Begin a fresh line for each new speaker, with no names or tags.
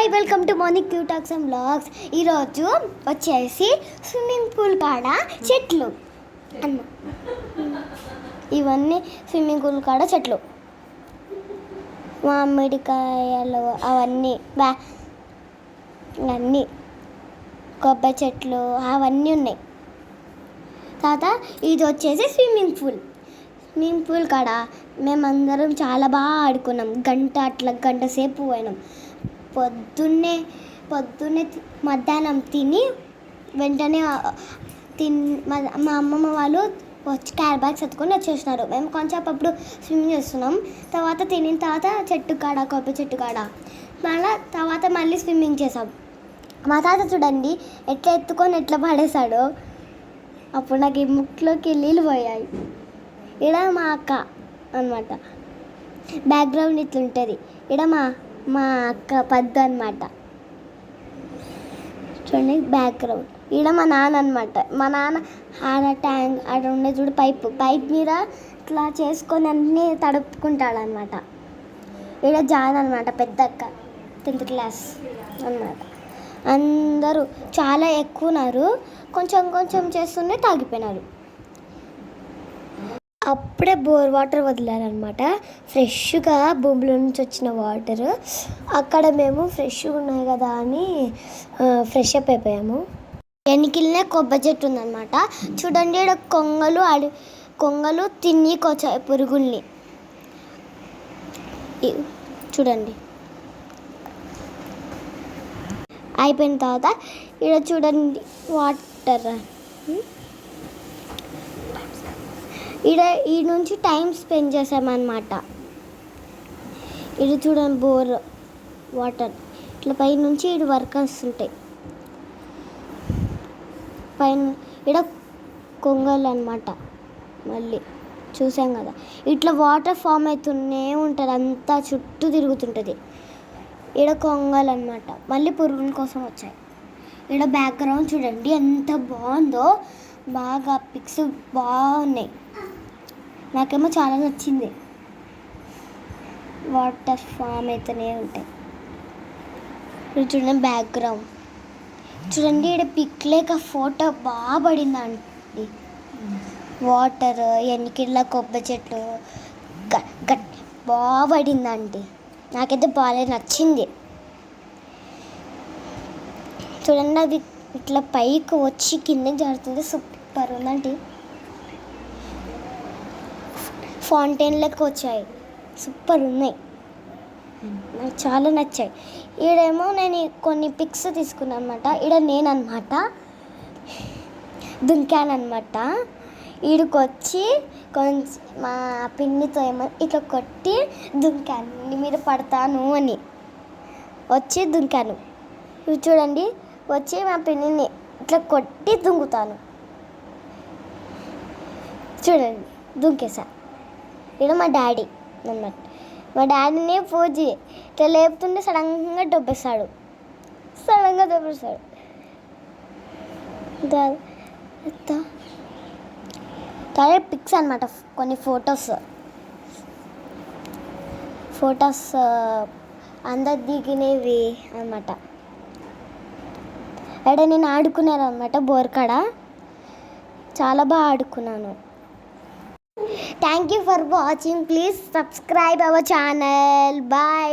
Hi welcome to morning cute talks and blogs. ఈరోజు వచ్చేసి swimming pool కాడ చెట్లు అన్న ఇవన్నీ స్విమ్మింగ్ పూల్ కాడ చెట్లు, మామిడికాయలు అవన్నీ అన్నీ కొబ్బరి చెట్లు అవన్నీ ఉన్నాయి. తర్వాత ఇది వచ్చేసి స్విమ్మింగ్ పూల్ కాడ మేమందరం చాలా బాగా ఆడుకున్నాం. గంట సేపు పోయినాం. పొద్దున్నే మధ్యాహ్నం తిని వెంటనే మా అమ్మమ్మ వాళ్ళు వచ్చి క్యారీ బ్యాగ్స్ ఎత్తుకొని వచ్చేసినారు. మేము కొంచెం అప్పుడు స్విమ్మింగ్ చేస్తున్నాం. తర్వాత తినిన తర్వాత చెట్టు కాడ కొబ్బరి చెట్టు కాడ మళ్ళీ స్విమ్మింగ్ చేసాం. మా తాత చూడండి ఎట్లా ఎత్తుకొని ఎట్లా పడేశాడో. అప్పుడు నాకు ఈ ముక్కులోకి నీళ్ళు పోయాయి. ఇక్కడ మా అక్క అనమాట, బ్యాక్గ్రౌండ్ ఇట్లుంటుంది. ఇక్కడ మా అక్క పద్దు అనమాట, చూడండి బ్యాక్గ్రౌండ్. ఇక్కడ మా నాన్న అనమాట. మా నాన్న ఆడ ట్యాంక్ ఆడ ఉండే చూడు పైప్ మీద ఇట్లా చేసుకొని అన్నీ తడుపుకుంటాడు అనమాట. ఇక్కడ జాన్ అనమాట, పెద్ద అక్క 10th క్లాస్ అనమాట. అందరూ చాలా ఎక్కువ ఉన్నారు. కొంచెం చేస్తూనే తాగిపోయినారు. అప్పుడే బోర్ వాటర్ వదిలారనమాట, ఫ్రెష్గా భూమిలో నుంచి వచ్చిన వాటర్. అక్కడ మేము ఫ్రెష్గా ఉన్నాయి కదా అని ఫ్రెష్ అప్ అయిపోయాము. వెనకిల్నే కొబ్బరి చెట్టు ఉందన్నమాట. చూడండి ఇక్కడ కొంగలు తిన్నీకొచ్చాయి పురుగుల్ని. చూడండి అయిపోయిన తర్వాత ఇక్కడ చూడండి వాటర్. ఈ నుంచి టైం స్పెండ్ చేసామన్నమాట. ఇది చూడండి బోర్ వాటర్ ఇట్లా పై నుంచి ఇది వర్క్ వస్తుంటాయి. పైన ఇక్కడ కొంగలు అనమాట. మళ్ళీ చూసాం కదా ఇట్లా వాటర్ ఫామ్ అవుతూనే ఉంటుంది, అంతా చుట్టూ తిరుగుతుంటుంది. ఇక్కడ కొంగలు అనమాట. మళ్ళీ పురుగుల కోసం వచ్చాయి. ఇక్కడ బ్యాక్గ్రౌండ్ చూడండి ఎంత బాగుందో. బాగా పిక్స్ బాగున్నాయి. నాకేమో చాలా నచ్చింది. వాటర్ ఫామ్ అయితేనే ఉంటాయి. చూడండి బ్యాక్గ్రౌండ్ చూడండి. ఇక్కడ పిక్ లేక ఫోటో బాగా పడిందండి. వాటర్ వెనకిళ్ళ కొబ్బరి చెట్లు బాగా పడిందండి. నాకైతే బాగా నచ్చింది. చూడండి అది ఇట్లా పైకి వచ్చి కిందకి జారుతుంది. సూపర్ ఉందండి. ఫౌంటైన్లకు వచ్చాయి, సూపర్ ఉన్నాయి. నాకు చాలా నచ్చాయి. ఈడేమో నేను కొన్ని పిక్స్ తీసుకున్నాను అనమాట. ఈడ నేను అనమాట దుంకాను అనమాట. ఈడికొచ్చి కొంచెం మా పిన్నితో ఏమో ఇట్లా కొట్టి దుంకాను, నీ మీద పడతాను అని వచ్చి దుంకాను. ఇవి చూడండి వచ్చి మా పిన్నిని ఇట్లా కొట్టి దుంకుతాను. చూడండి దుంకేసా. ఇక్కడ మా డాడీ అన్నమాట. మా డాడీని పూజ ఇట్లా లేపుతుంటే సడన్గా దొబ్బేస్తాడు. చాలా పిక్స్ అనమాట, కొన్ని ఫొటోస్ అందరు దిగినవి అనమాట. అక్కడ నేను ఆడుకున్నాను అనమాట బోర్కాడ. చాలా బాగా ఆడుకున్నాను. Thank you for watching. Please subscribe our channel. Bye.